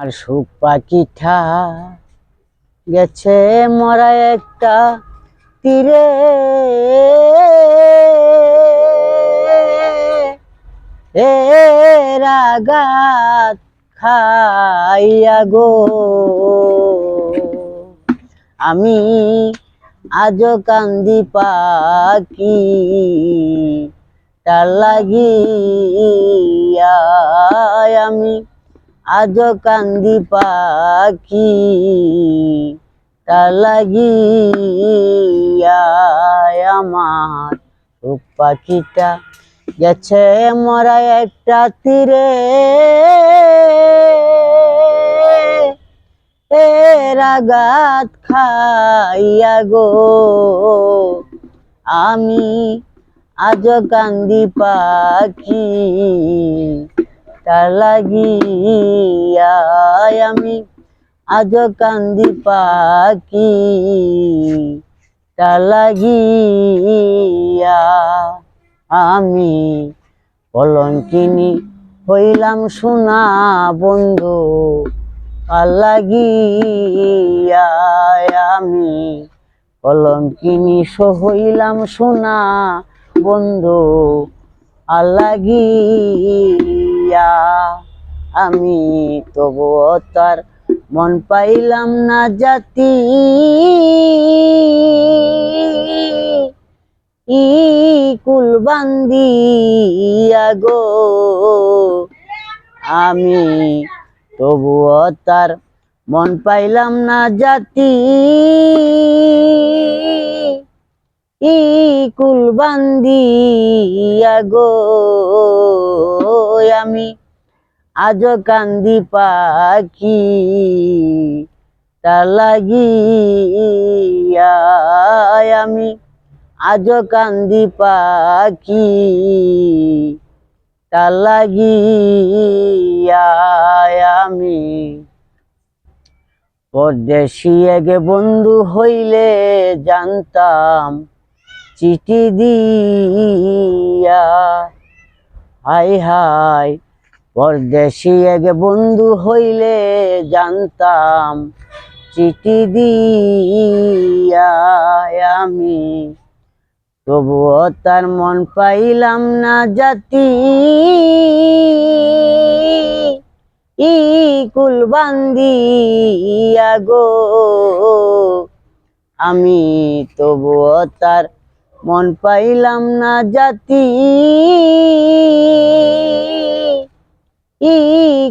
আর সুখ পাখিটা গেছে মরা একটা তীরে, এর আঘাত খাইয়া গো আমি আজও কান্দি পাখি তার লাগিয়া, আমি আজও কান্দি পাখি তার লাগিয়া। আমার সুখ পাখিটা গেছে মরা একটা তীরে, এর আঘাত খাইয়া গো আমি আজও কান্দি পাখি তার লাগিয়া, আমি আজও কান্দি পাখি তার লাগিয়া। আমি কলঙ্কিনী হইলাম সোনা বন্ধু তার লাগিয়া, আমি কলঙ্কিনী হইলাম সোনা বন্ধু আর লাগিয়া। আমি তবুও তার মন পাইলাম না জাতি, কুল বান্দিয়া গো আমি তবুও তার মন পাইলাম না জাতি, কুল বান্দিয়া গো আমি আজও কান্দি পাখি তার লাগিয়া, আমি আজও কান্দি পাখি তার লাগিয়া। আমি পরদেশি এক বন্ধু হইলে জানতাম চিঠি দিয়া, হাই হাই পরদেশি এক বন্ধু হইলে জানতাম চিঠি দিয়া, আমি তবুও তার মন পাইলাম না জাতি, কুল বান্দিয়া গো আমি তবুও তার মন পাইলাম না জাতি,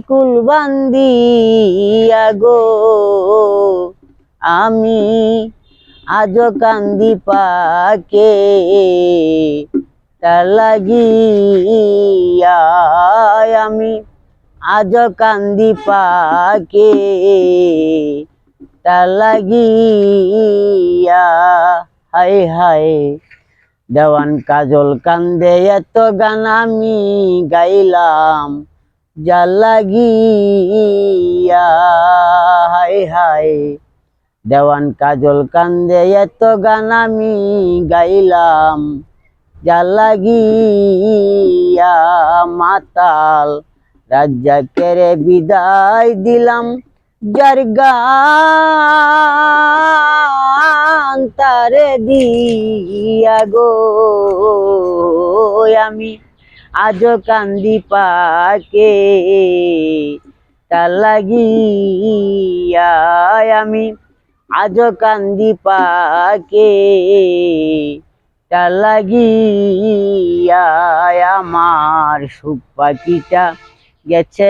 কুল বান্দিয়া গো আমি আজও কান্দি পাকে তার লাগিয়া, আমি আজও কান্দি পাকে তার লাগিয়া। হাই হাই দেওয়ান কাজল কান্দে এত গান আমি গাইলাম যার লাগিয়া, হাই হাই দেওয়ান কাজল কান্দে এত গান আমি গাইলাম যার লাগিয়া। মাতাল রাজ্জাকের বিদায় দিলাম যার গান তারে দিয়া গো আমি আজও কান্দি পাকে তার লাগিয়া, আমি আজও কান্দি পাকে তার লাগিয়া। আমার সুখ পাখিটা গেছে